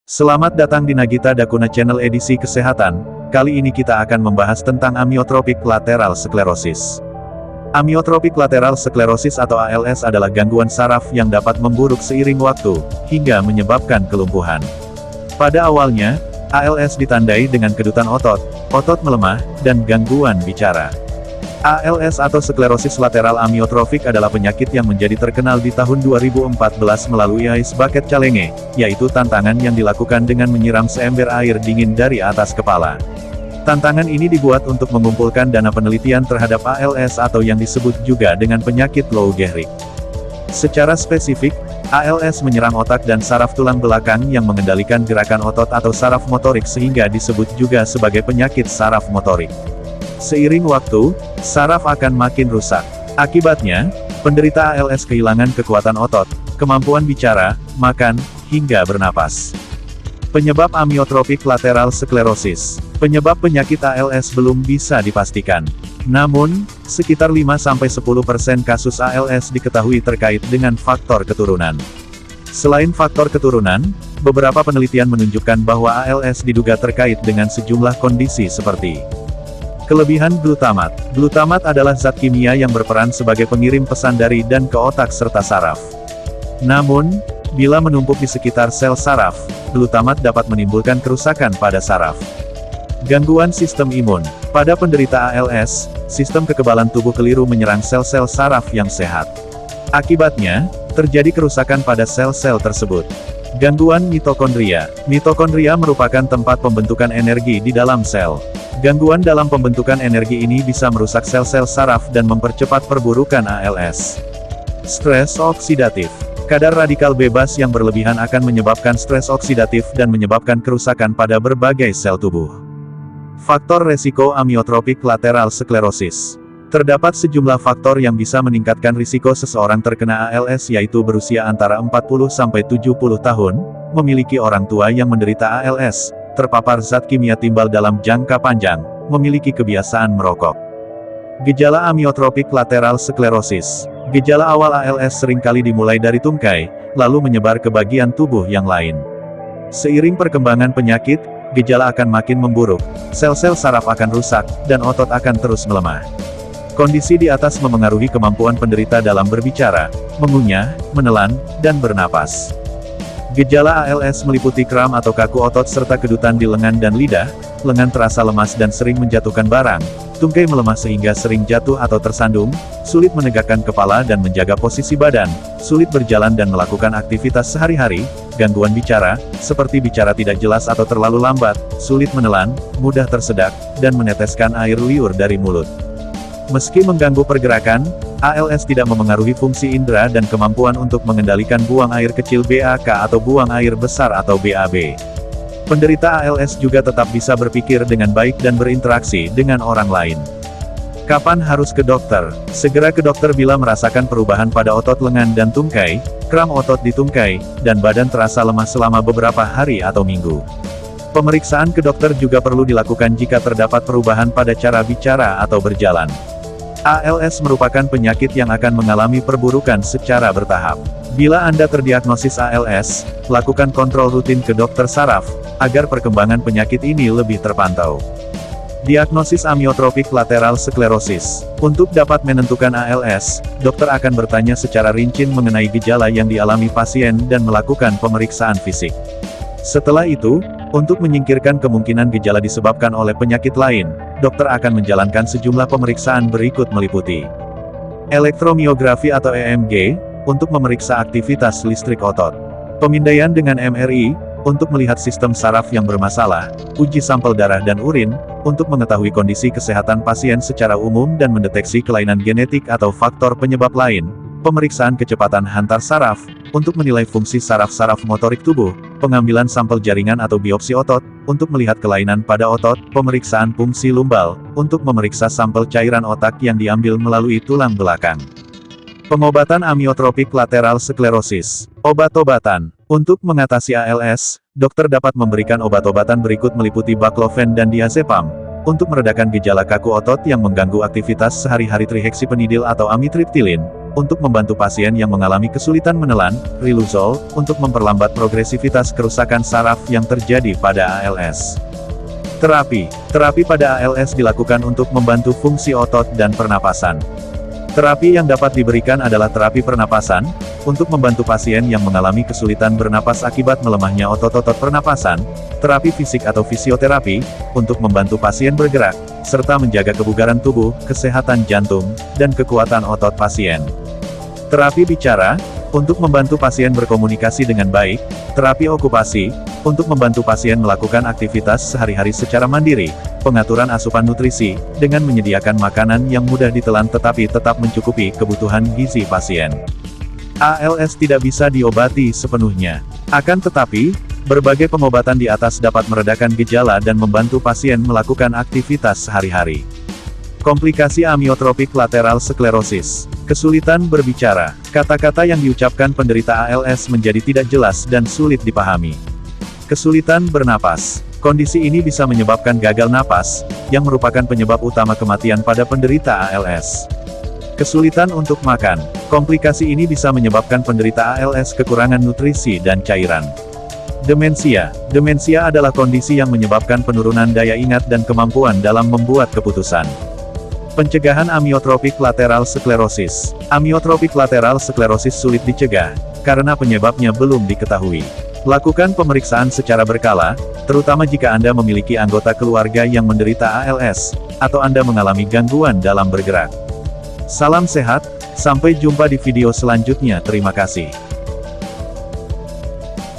Selamat datang di Nagita Dakuna Channel edisi kesehatan. Kali ini kita akan membahas tentang amyotropik lateral sklerosis. Amyotropik lateral sklerosis atau ALS adalah gangguan saraf yang dapat memburuk seiring waktu, hingga menyebabkan kelumpuhan. Pada awalnya, ALS ditandai dengan kedutan otot, otot melemah, dan gangguan bicara. ALS atau sklerosis lateral amiotrofik adalah penyakit yang menjadi terkenal di tahun 2014 melalui Ice Bucket Challenge, yaitu tantangan yang dilakukan dengan menyiram seember air dingin dari atas kepala. Tantangan ini dibuat untuk mengumpulkan dana penelitian terhadap ALS atau yang disebut juga dengan penyakit Lou Gehrig. Secara spesifik, ALS menyerang otak dan saraf tulang belakang yang mengendalikan gerakan otot atau saraf motorik sehingga disebut juga sebagai penyakit saraf motorik. Seiring waktu, saraf akan makin rusak. Akibatnya, penderita ALS kehilangan kekuatan otot, kemampuan bicara, makan, hingga bernapas. Penyebab amyotropik lateral sklerosis. Penyebab penyakit ALS belum bisa dipastikan. Namun, sekitar 5-10% kasus ALS diketahui terkait dengan faktor keturunan. Selain faktor keturunan, beberapa penelitian menunjukkan bahwa ALS diduga terkait dengan sejumlah kondisi seperti kelebihan glutamat. Glutamat adalah zat kimia yang berperan sebagai pengirim pesan dari dan ke otak serta saraf. Namun, bila menumpuk di sekitar sel saraf, glutamat dapat menimbulkan kerusakan pada saraf. Gangguan sistem imun. Pada penderita ALS, sistem kekebalan tubuh keliru menyerang sel-sel saraf yang sehat. Akibatnya, terjadi kerusakan pada sel-sel tersebut. Gangguan mitokondria. Mitokondria merupakan tempat pembentukan energi di dalam sel. Gangguan dalam pembentukan energi ini bisa merusak sel-sel saraf dan mempercepat perburukan ALS. Stres oksidatif. Kadar radikal bebas yang berlebihan akan menyebabkan stres oksidatif dan menyebabkan kerusakan pada berbagai sel tubuh. Faktor resiko amyotropik lateral sklerosis. Terdapat sejumlah faktor yang bisa meningkatkan risiko seseorang terkena ALS yaitu berusia antara 40-70 tahun, memiliki orang tua yang menderita ALS, terpapar zat kimia timbal dalam jangka panjang, memiliki kebiasaan merokok. Gejala amyotropik lateral sklerosis. Gejala awal ALS seringkali dimulai dari tungkai, lalu menyebar ke bagian tubuh yang lain. Seiring perkembangan penyakit, gejala akan makin memburuk, sel-sel saraf akan rusak, dan otot akan terus melemah. Kondisi di atas memengaruhi kemampuan penderita dalam berbicara, mengunyah, menelan, dan bernapas. Gejala ALS meliputi kram atau kaku otot serta kedutan di lengan dan lidah, lengan terasa lemas dan sering menjatuhkan barang, tungkai melemah sehingga sering jatuh atau tersandung, sulit menegakkan kepala dan menjaga posisi badan, sulit berjalan dan melakukan aktivitas sehari-hari, gangguan bicara, seperti bicara tidak jelas atau terlalu lambat, sulit menelan, mudah tersedak, dan meneteskan air liur dari mulut. Meski mengganggu pergerakan, ALS tidak memengaruhi fungsi indera dan kemampuan untuk mengendalikan buang air kecil BAK atau buang air besar atau BAB. Penderita ALS juga tetap bisa berpikir dengan baik dan berinteraksi dengan orang lain. Kapan harus ke dokter? Segera ke dokter bila merasakan perubahan pada otot lengan dan tungkai, kram otot di tungkai, dan badan terasa lemah selama beberapa hari atau minggu. Pemeriksaan ke dokter juga perlu dilakukan jika terdapat perubahan pada cara bicara atau berjalan. ALS merupakan penyakit yang akan mengalami perburukan secara bertahap. Bila Anda terdiagnosis ALS, lakukan kontrol rutin ke dokter saraf, agar perkembangan penyakit ini lebih terpantau. Diagnosis amyotropik lateral sklerosis. Untuk dapat menentukan ALS, dokter akan bertanya secara rinci mengenai gejala yang dialami pasien dan melakukan pemeriksaan fisik. Setelah itu, untuk menyingkirkan kemungkinan gejala disebabkan oleh penyakit lain, dokter akan menjalankan sejumlah pemeriksaan berikut meliputi elektromiografi atau EMG, untuk memeriksa aktivitas listrik otot. Pemindaian dengan MRI, untuk melihat sistem saraf yang bermasalah, uji sampel darah dan urin, untuk mengetahui kondisi kesehatan pasien secara umum dan mendeteksi kelainan genetik atau faktor penyebab lain, pemeriksaan kecepatan hantar saraf, untuk menilai fungsi saraf-saraf motorik tubuh, pengambilan sampel jaringan atau biopsi otot, untuk melihat kelainan pada otot, pemeriksaan fungsi lumbal, untuk memeriksa sampel cairan otak yang diambil melalui tulang belakang. Pengobatan amyotropik lateral sklerosis. Obat-obatan. Untuk mengatasi ALS, dokter dapat memberikan obat-obatan berikut meliputi baclofen dan diazepam, untuk meredakan gejala kaku otot yang mengganggu aktivitas sehari-hari triheksipenidil atau amitriptilin, untuk membantu pasien yang mengalami kesulitan menelan, riluzole, untuk memperlambat progresivitas kerusakan saraf yang terjadi pada ALS. Terapi pada ALS dilakukan untuk membantu fungsi otot dan pernapasan. Terapi yang dapat diberikan adalah terapi pernapasan, untuk membantu pasien yang mengalami kesulitan bernapas akibat melemahnya otot-otot pernapasan, terapi fisik atau fisioterapi, untuk membantu pasien bergerak, serta menjaga kebugaran tubuh, kesehatan jantung, dan kekuatan otot pasien. Terapi bicara, untuk membantu pasien berkomunikasi dengan baik, terapi okupasi, untuk membantu pasien melakukan aktivitas sehari-hari secara mandiri, pengaturan asupan nutrisi, dengan menyediakan makanan yang mudah ditelan tetapi tetap mencukupi kebutuhan gizi pasien. ALS tidak bisa diobati sepenuhnya. Akan tetapi, berbagai pengobatan di atas dapat meredakan gejala dan membantu pasien melakukan aktivitas sehari-hari. Komplikasi amiotropik lateral sklerosis. Kesulitan berbicara. Kata-kata yang diucapkan penderita ALS menjadi tidak jelas dan sulit dipahami. Kesulitan bernapas. Kondisi ini bisa menyebabkan gagal napas, yang merupakan penyebab utama kematian pada penderita ALS. Kesulitan untuk makan. Komplikasi ini bisa menyebabkan penderita ALS kekurangan nutrisi dan cairan. Demensia. Demensia adalah kondisi yang menyebabkan penurunan daya ingat dan kemampuan dalam membuat keputusan. Pencegahan amiotropik lateral sklerosis. Amiotropik lateral sklerosis sulit dicegah, karena penyebabnya belum diketahui. Lakukan pemeriksaan secara berkala, terutama jika Anda memiliki anggota keluarga yang menderita ALS, atau Anda mengalami gangguan dalam bergerak. Salam sehat, sampai jumpa di video selanjutnya. Terima kasih.